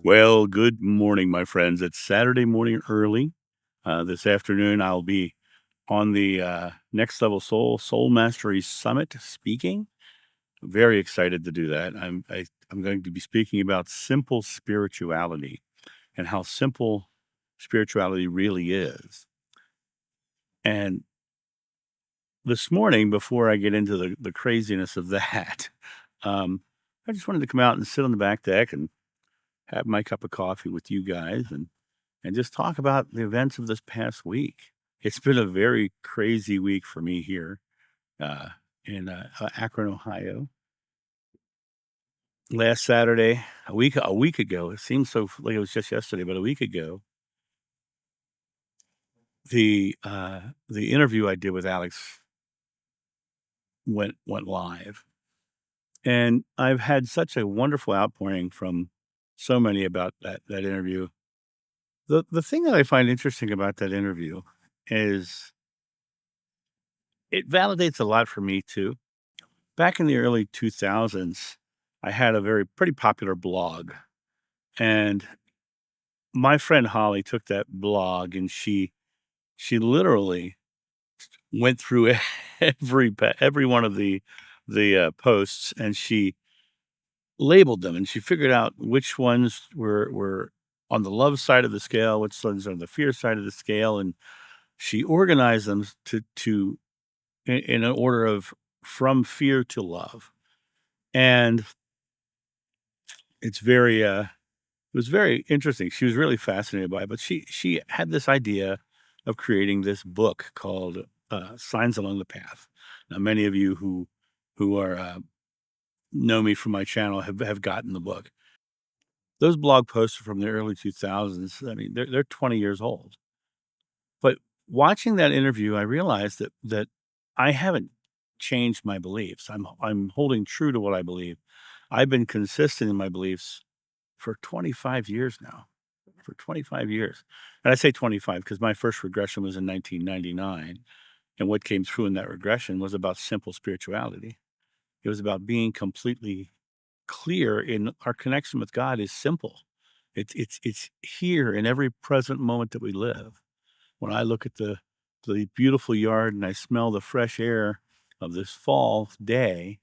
Well, good morning, my friends. It's Saturday morning early. This afternoon, I'll be on the Next Level Soul Mastery Summit speaking. Very excited to do that. I'm going to be speaking about simple spirituality and how simple spirituality really is. And this morning, before I get into the craziness of that, um, I just wanted to come out and sit on the back deck and have my cup of coffee with you guys and just talk about the events of this past week. It's been a very crazy week for me here uh, in Akron, Ohio. Last Saturday, a week ago, it seems so like it was just yesterday, but a week ago, the interview I did with Alex went live, and I've had such a wonderful outpouring from so many about that interview. The thing that I find interesting about that interview is it validates a lot for me too. Back in the early 2000s, I had a very pretty popular blog, and my friend Holly took that blog and she literally went through every one of the posts, and she labeled them, and she figured out which ones were on the love side of the scale, which ones are on the fear side of the scale, and she organized them to in an order of from fear to love. And it's it was very interesting. She was really fascinated by it, but she had this idea of creating this book called Signs Along the Path. Now, many of you who are know me from my channel have gotten the book. Those blog posts are from the early 2000s. I mean, they're 20 years old. But watching that interview, I realized that I haven't changed my beliefs. I'm holding true to what I believe. I've been consistent in my beliefs for 25 years now. For 25 years. And I say 25 because my first regression was in 1999. And what came through in that regression was about simple spirituality. It was about being completely clear in our connection with God is simple. It's here in every present moment that we live. When I look at the beautiful yard and I smell the fresh air of this fall day,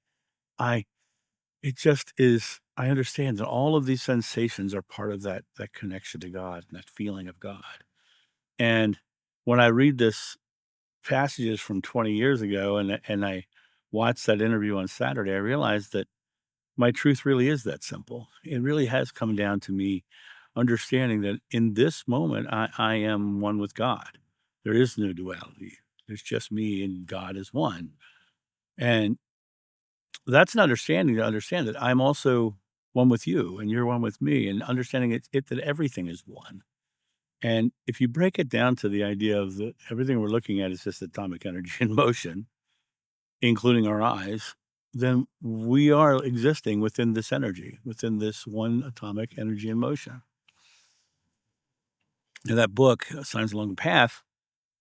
I it just is I understand that all of these sensations are part of that connection to God and that feeling of God. And when I read this passages from 20 years ago and I watched that interview on Saturday, I realized that my truth really is that simple. It really has come down to me understanding that in this moment I am one with God. There is no duality. There's just me and God is one. And that's an understanding to understand that I'm also one with you and you're one with me, and understanding it that everything is one. And if you break it down to the idea of everything we're looking at is just atomic energy in motion, including our eyes, then we are existing within this energy, within this one atomic energy in motion. And that book, Signs Along the Path,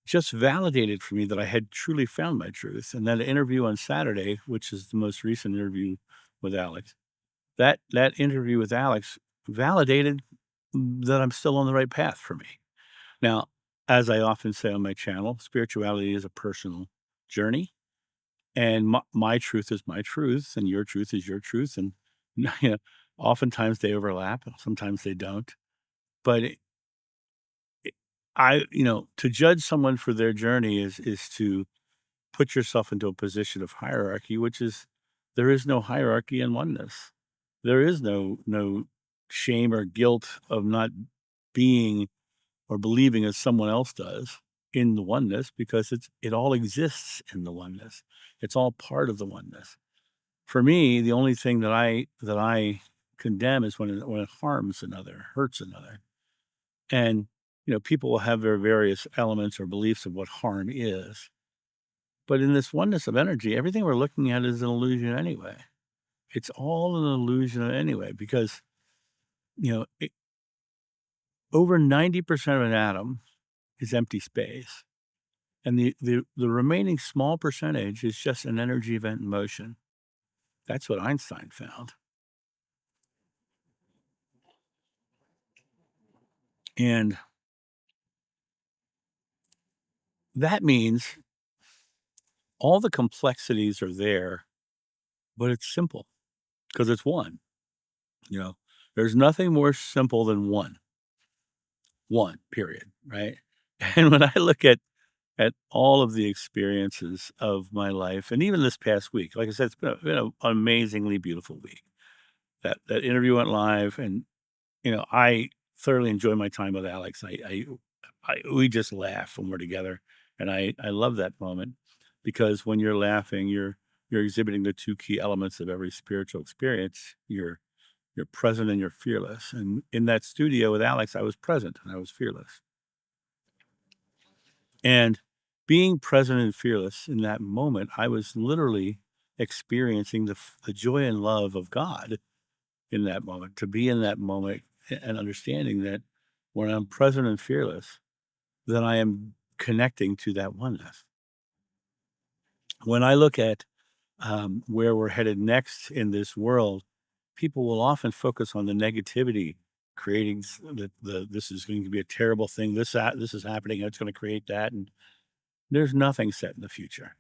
just validated for me that I had truly found my truth. And that interview on Saturday, which is the most recent interview with Alex, that interview with Alex validated that I'm still on the right path for me. Now, as I often say on my channel, spirituality is a personal journey, and my truth is my truth, and your truth is your truth, and you know, oftentimes they overlap, sometimes they don't. But to judge someone for their journey is to put yourself into a position of hierarchy, which is there is no hierarchy in oneness. There is no shame or guilt of not being or believing as someone else does in the oneness, because it all exists in the oneness. It's all part of the oneness. For me, the only thing that I condemn is when it harms another, hurts another. And people will have their various elements or beliefs of what harm is. But in this oneness of energy, everything we're looking at is an illusion anyway. It's all an illusion anyway, because you know, it, over 90% of an atom is empty space. And the remaining small percentage is just an energy event in motion. That's what Einstein found. And that means all the complexities are there, but it's simple because it's one, you know? There's nothing more simple than one, period, right? And when I look at all of the experiences of my life, and even this past week, like I said, it's been an amazingly beautiful week. That interview went live, and I thoroughly enjoy my time with Alex. We just laugh when we're together, and I love that moment because when you're laughing, you're exhibiting the two key elements of every spiritual experience. You're present and you're fearless. And in that studio with Alex, I was present and I was fearless. And being present and fearless in that moment, I was literally experiencing the joy and love of God in that moment, to be in that moment and understanding that when I'm present and fearless, then I am connecting to that oneness. When I look at where we're headed next in this world, people will often focus on the negativity, creating the this is going to be a terrible thing. This is happening. It's going to create that, and there's nothing set in the future.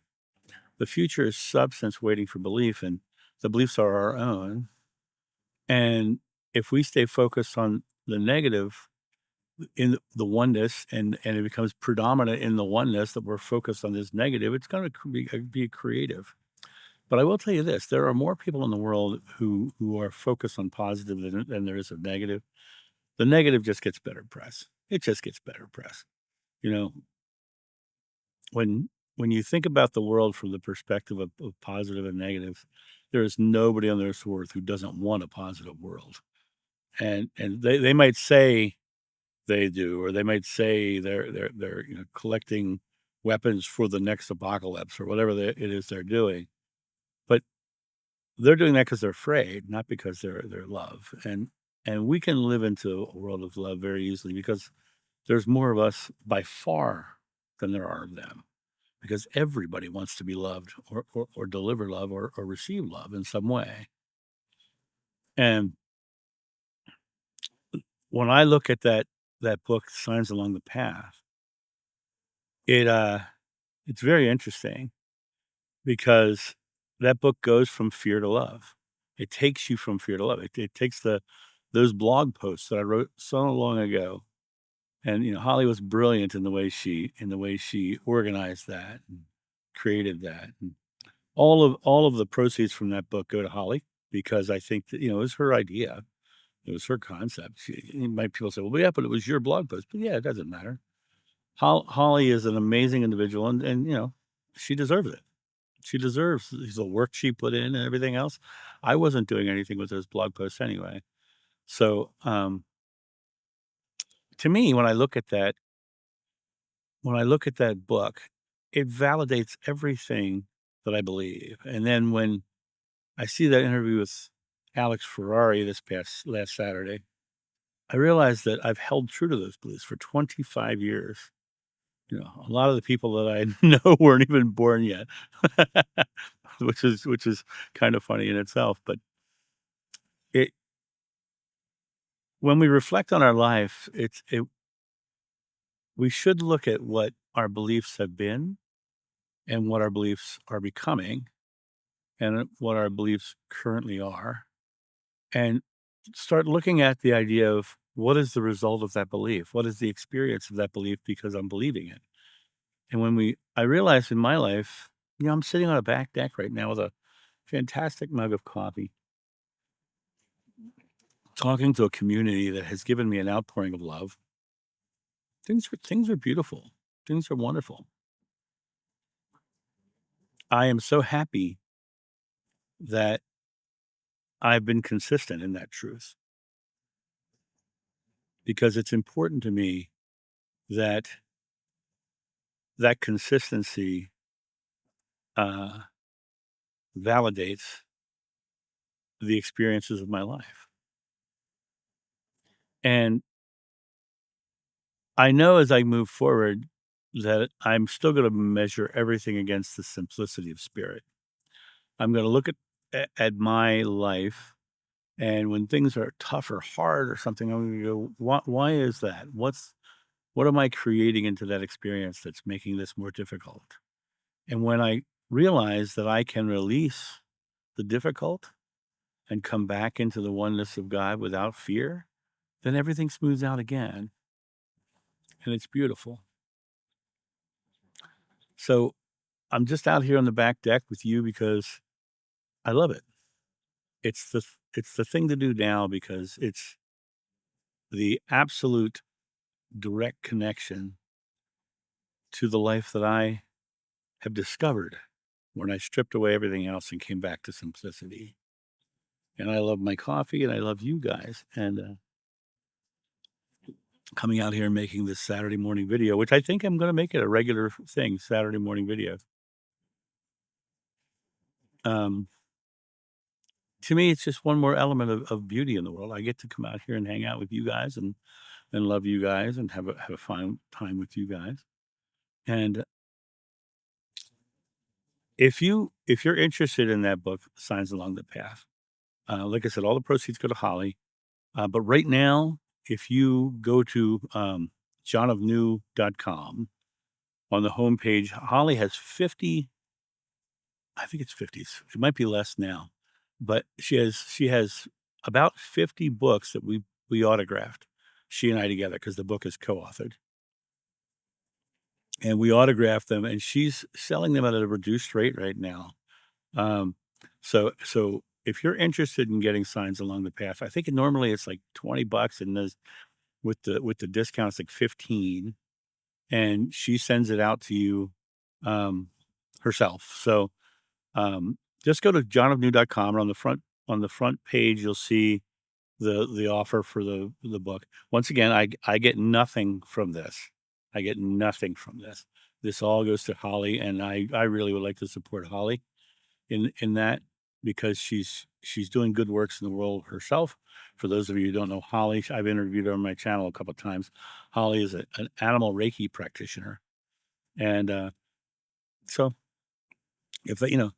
The future is substance waiting for belief, and the beliefs are our own. And if we stay focused on the negative in the oneness, and it becomes predominant in the oneness that we're focused on this negative, it's going to be creative. But I will tell you this: there are more people in the world who are focused on positive than there is of negative. The negative just gets better press. It just gets better press. You know, when when you think about the world from the perspective of positive and negatives, there is nobody on this earth who doesn't want a positive world. And they might say they do, or they might say they're collecting weapons for the next apocalypse or whatever it is they're doing. But they're doing that because 'cause they're afraid, not because they're love, and we can live into a world of love very easily because there's more of us by far than there are of them, because everybody wants to be loved or deliver love or receive love in some way, and when I look at that book, Signs Along the Path, it, it's very interesting because that book goes from fear to love. It takes you from fear to love. It takes those blog posts that I wrote so long ago, and Holly was brilliant in the way she organized that and created that. And all of the proceeds from that book go to Holly because I think that it was her idea. It was her concept. People say, "Well, yeah, but it was your blog post." But yeah, it doesn't matter. Holly is an amazing individual, and she deserves it. She deserves the work she put in and everything else. I wasn't doing anything with those blog posts anyway. So, to me, when I look at that book, it validates everything that I believe. And then when I see that interview with Alex Ferrari this past last Saturday, I realized that I've held true to those beliefs for 25 years. A lot of the people that I know weren't even born yet, which is kind of funny in itself. But it when we reflect on our life, we should look at what our beliefs have been and what our beliefs are becoming and what our beliefs currently are, and start looking at the idea of what is the result of that belief? What is the experience of that belief because I'm believing it? And I realized in my life, I'm sitting on a back deck right now with a fantastic mug of coffee, talking to a community that has given me an outpouring of love. Things are beautiful. Things are wonderful. I am so happy that I've been consistent in that truth because it's important to me that that consistency uh, validates the experiences of my life. And I know as I move forward that I'm still going to measure everything against the simplicity of spirit. I'm going to look at my life And when things are tough or hard or something, I'm gonna go, why is that? What am I creating into that experience that's making this more difficult? And when I realize that I can release the difficult and come back into the oneness of God without fear, then everything smooths out again, and it's beautiful. So I'm just out here on the back deck with you because I love it. It's the thing to do now because it's the absolute direct connection to the life that I have discovered when I stripped away everything else and came back to simplicity. And I love my coffee and I love you guys. And coming out here and making this Saturday morning video, which I think I'm going to make it a regular thing, Saturday morning video. Um, to me, it's just one more element of beauty in the world. I get to come out here and hang out with you guys and love you guys and have a fine time with you guys. And if you're interested in that book, Signs Along the Path, like I said, all the proceeds go to Holly. But right now, if you go to johnofnew.com on the homepage, Holly has 50, I think it's 50, it might be less now, but she has about 50 books that we autographed, she and I together, because the book is co-authored. And we autographed them, and she's selling them at a reduced rate right now. Um, so if you're interested in getting Signs Along the Path, I think normally it's like $20, and there's with the discount, it's like 15, and she sends it out to you um, herself. So just go to johnofnew.com, and on the front page you'll see the offer for the book. Once again, I get nothing from this. I get nothing from this. This all goes to Holly, and I really would like to support Holly in that because she's doing good works in the world herself. For those of you who don't know Holly, I've interviewed her on my channel a couple of times. Holly is an animal Reiki practitioner, and so if you know,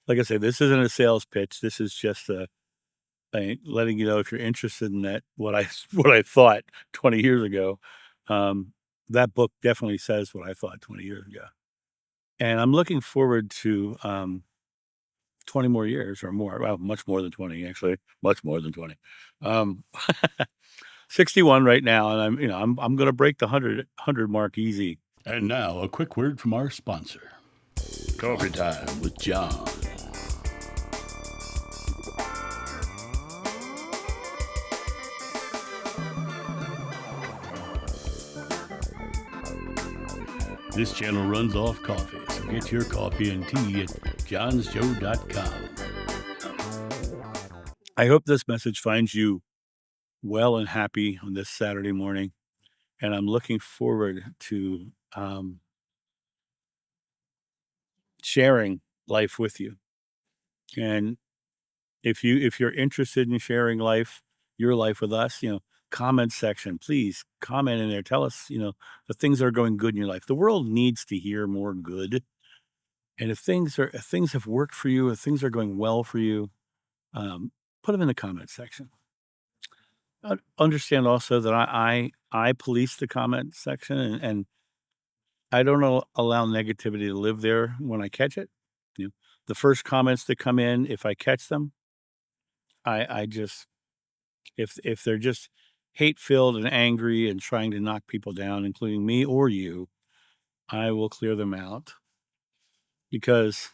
like I said, this isn't a sales pitch. This is just letting you know if you're interested in that. What I what I thought 20 years ago. Um, that book definitely says what I thought 20 years ago, and I'm looking forward to 20 more years or more. Well, much more than 20, actually, much more than 20. Um, 61 right now, and I'm gonna break the 100 mark easy. And now, a quick word from our sponsor Coffee Time with John. This channel runs off coffee, so get your coffee and tea at johnsjoe.com. I hope this message finds you well and happy on this Saturday morning, and I'm looking forward to sharing life with you. And if you're interested in sharing your life with us, comment section, please comment in there. Tell us, the things that are going good in your life. The world needs to hear more good. And if things have worked for you, if things are going well for you, put them in the comment section. Understand also that I police the comment section, and I don't allow negativity to live there when I catch it. You know, the first comments that come in, if I catch them, I just if they're just hate filled and angry and trying to knock people down, including me or you, I will clear them out because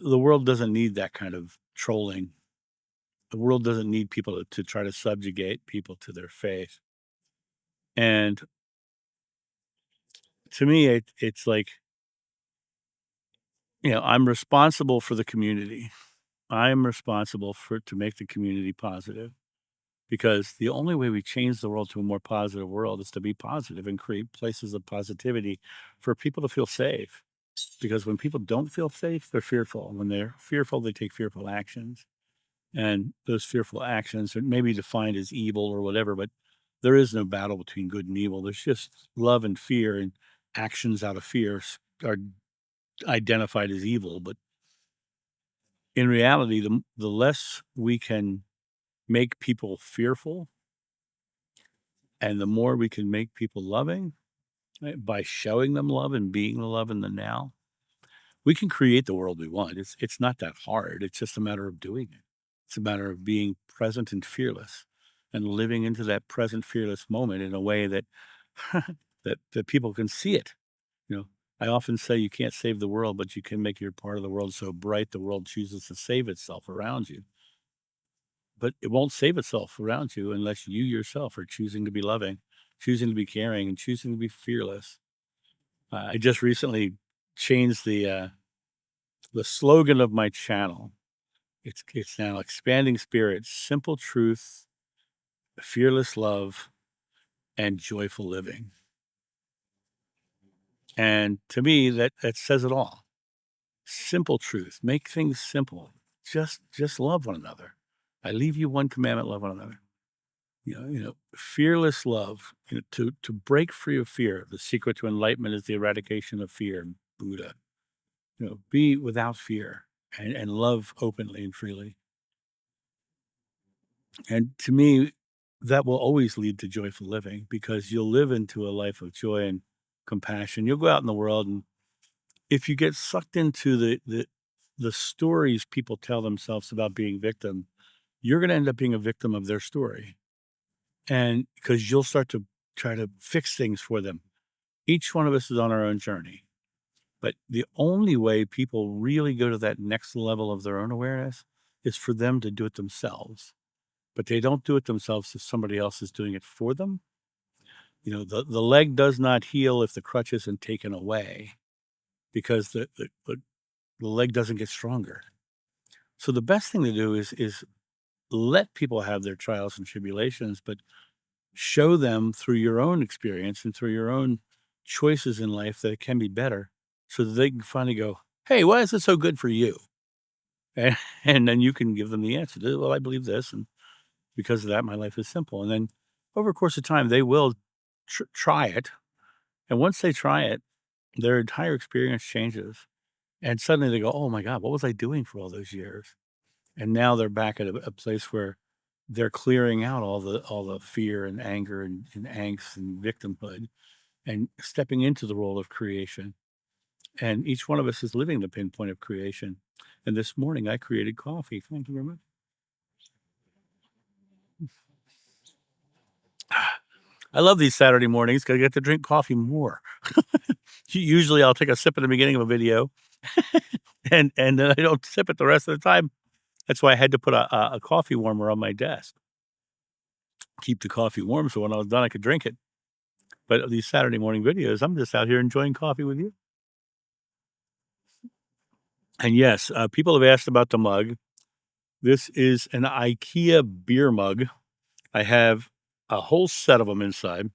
the world doesn't need that kind of trolling. The world doesn't need people to try to subjugate people to their faith. And to me, it's like, I'm responsible for the community. I am responsible to make the community positive because the only way we change the world to a more positive world is to be positive and create places of positivity for people to feel safe. Because when people don't feel safe, they're fearful. When they're fearful, they take fearful actions. And those fearful actions are maybe defined as evil or whatever, but there is no battle between good and evil. There's just love and fear, and actions out of fear are identified as evil. But in reality, the less we can make people fearful and the more we can make people loving, by showing them love and being the love in the now, we can create the world we want. It's not that hard. It's just a matter of doing it. It's a matter of being present and fearless and living into that present fearless moment in a way that that people can see it. You know, I often say you can't save the world, but you can make your part of the world so bright the world chooses to save itself around you. But it won't save itself around you unless you yourself are choosing to be loving, choosing to be caring, and choosing to be fearless. I just recently changed the slogan of my channel. It's now expanding spirit, simple truth, fearless love, and joyful living. And to me, that says it all. Simple truth, make things simple. Just love one another. I leave you one commandment: love one another. Fearless love. To break free of fear. The secret to enlightenment is the eradication of fear. Buddha. Be without fear and love openly and freely. And to me, that will always lead to joyful living because you'll live into a life of joy and compassion. You'll go out in the world, and if you get sucked into the stories people tell themselves about being victim, you're going to end up being a victim of their story. And because you'll start to try to fix things for them. Each one of us is on our own journey. But the only way people really go to that next level of their own awareness is for them to do it themselves. But they don't do it themselves if somebody else is doing it for them. The leg does not heal if the crutch isn't taken away because the leg doesn't get stronger. So the best thing to do is let people have their trials and tribulations, but show them through your own experience and through your own choices in life that it can be better so that they can finally go, hey, why is it so good for you? And, and then you can give them the answer. Well, I believe this. And because of that, my life is simple. And then over the course of time, they will try it. And once they try it, their entire experience changes. And suddenly they go, oh my God, what was I doing for all those years? And now they're back at a place where they're clearing out all the fear and anger and angst and victimhood and stepping into the role of creation. And each one of us is living the pinpoint of creation. And this morning I created coffee. Thank you very much. I love these Saturday mornings because I get to drink coffee more. Usually I'll take a sip at the beginning of a video and then I don't sip it the rest of the time. That's why I had to put a coffee warmer on my desk, keep the coffee warm so when I was done I could drink it. But these Saturday morning videos, I'm just out here enjoying coffee with you. And yes, people have asked about the mug. This is an IKEA beer mug. I have a whole set of them inside.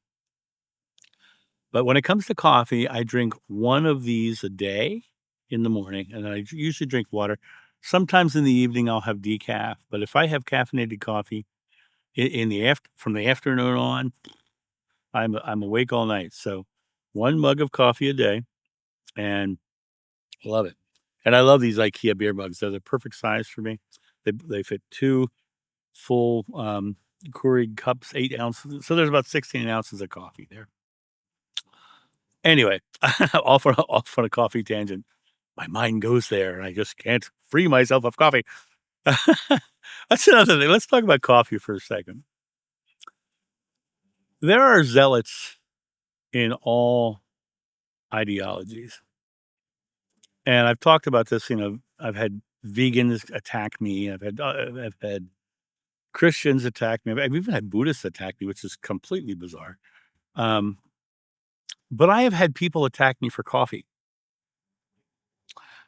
But when it comes to coffee, I drink one of these a day in the morning, and then I usually drink water. Sometimes in the evening, I'll have decaf. But if I have caffeinated coffee in the from the afternoon on, I'm awake all night. So one mug of coffee a day, and love it. And I love these IKEA beer mugs. They're the perfect size for me. They fit two full Keurig cups, 8 ounces. So there's about 16 ounces of coffee there. Anyway, off on a coffee tangent. My mind goes there, and I just can't free myself of coffee. That's another thing. Let's talk about coffee for a second. There are zealots in all ideologies, and I've talked about this. I've had vegans attack me. I've had Christians attack me. I've even had Buddhists attack me, which is completely bizarre. Um, but I have had people attack me for coffee.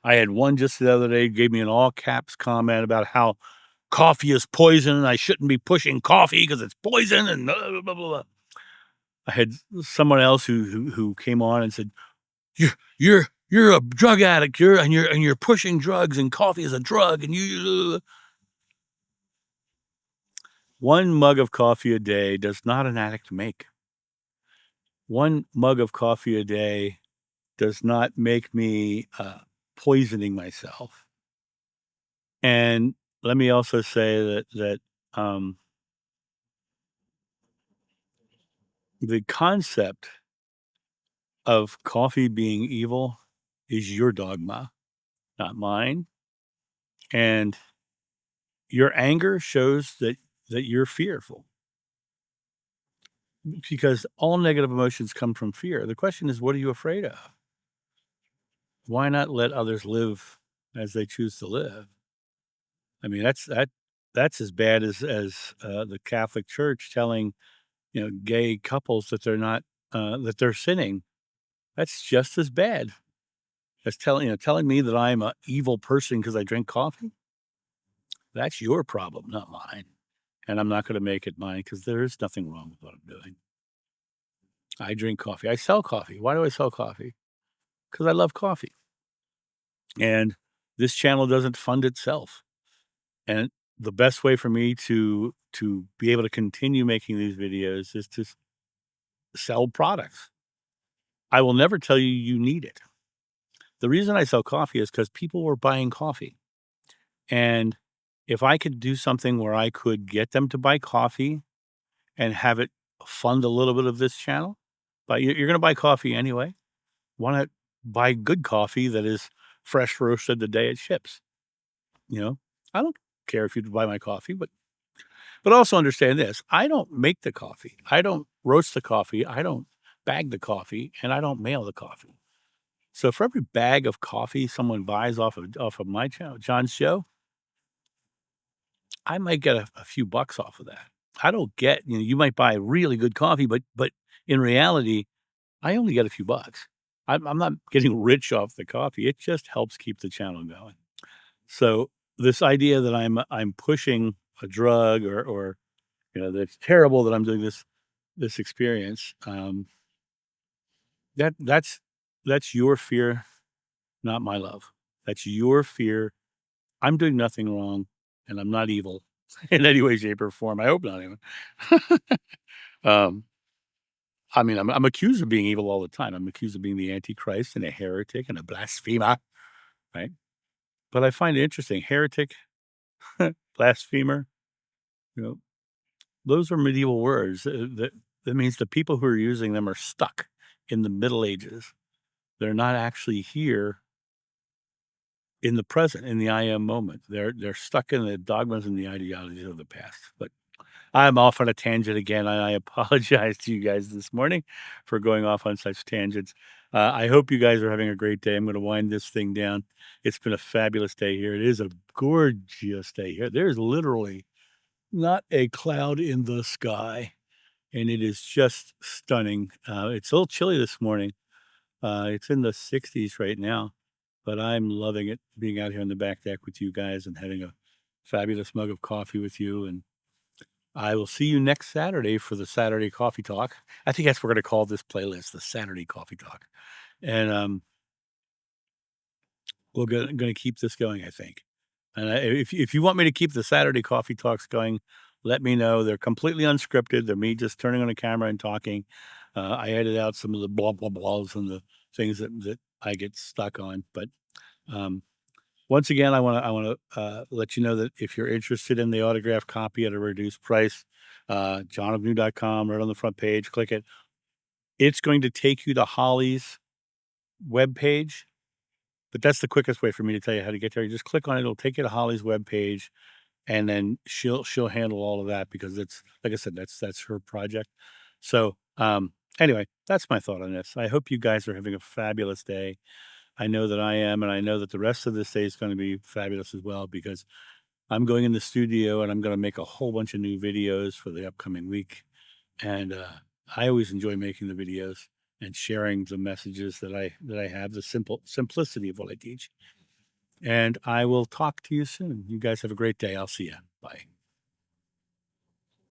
I had one just the other day gave me an all caps comment about how coffee is poison and I shouldn't be pushing coffee because it's poison and blah, blah, blah, blah. I had someone else who came on and said, "You're a drug addict. You're pushing drugs and coffee is a drug and you." One mug of coffee a day does not an addict make. One mug of coffee a day does not make me poisoning myself. And let me also say that the concept of coffee being evil is your dogma, not mine, and your anger shows that you're fearful because all negative emotions come from fear. The question is, what are you afraid of? Why not let others live as they choose to live? I mean, that's as bad as the Catholic Church telling, gay couples that they're not that they're sinning. That's just as bad as telling me that I'm a evil person because I drink coffee. That's your problem, not mine. And I'm not gonna make it mine because there is nothing wrong with what I'm doing. I drink coffee. I sell coffee. Why do I sell coffee? Because I love coffee. And this channel doesn't fund itself. And the best way for me to be able to continue making these videos is to sell products. I will never tell you you need it. The reason I sell coffee is because people were buying coffee. And if I could do something where I could get them to buy coffee and have it fund a little bit of this channel, but you're going to buy coffee anyway. Why not buy good coffee that is fresh roasted the day it ships? You know, I don't care if you buy my coffee, but also understand this: I don't make the coffee, I don't roast the coffee, I don't bag the coffee, and I don't mail the coffee. So for every bag of coffee someone buys off of my channel, John's Show, I might get a few bucks off of that. I don't get, you might buy really good coffee, but in reality, I only get a few bucks. I'm not getting rich off the coffee. It just helps keep the channel going. So this idea that I'm pushing a drug or that it's terrible that I'm doing this experience, that's your fear, not my love. That's your fear. I'm doing nothing wrong, and I'm not evil in any way, shape, or form. I hope not even. Um, I mean, I'm accused of being evil all the time. I'm accused of being the Antichrist and a heretic and a blasphemer, right? But I find it interesting. Heretic, blasphemer, you know, those are medieval words. That means the people who are using them are stuck in the Middle Ages. They're not actually here in the present, in the I am moment. They're stuck in the dogmas and the ideologies of the past. But I'm off on a tangent again, and I apologize to you guys this morning for going off on such tangents. I hope you guys are having a great day. I'm going to wind this thing down. It's been a fabulous day here. It is a gorgeous day here. There's literally not a cloud in the sky, and it is just stunning. It's a little chilly this morning. It's in the 60s right now, but I'm loving it being out here on the back deck with you guys and having a fabulous mug of coffee with you. And I will see you next Saturday for the Saturday Coffee Talk. I think that's what we're going to call this playlist, the Saturday Coffee Talk. And we're going to keep this going, I think. And if you want me to keep the Saturday Coffee Talks going, let me know. They're completely unscripted. They're me just turning on a camera and talking. I edit out some of the blah blah blahs and the things that I get stuck on. But um, once again, I wanna let you know that if you're interested in the autographed copy at a reduced price, johnofnew.com, right on the front page, click it. It's going to take you to Holly's webpage, but that's the quickest way for me to tell you how to get there. You just click on it, it'll take you to Holly's webpage, and then she'll handle all of that because it's like I said, that's her project. So, anyway, that's my thought on this. I hope you guys are having a fabulous day. I know that I am, and I know that the rest of this day is gonna be fabulous as well because I'm going in the studio and I'm gonna make a whole bunch of new videos for the upcoming week. And I always enjoy making the videos and sharing the messages that I have, the simplicity of what I teach. And I will talk to you soon. You guys have a great day. I'll see you. Bye.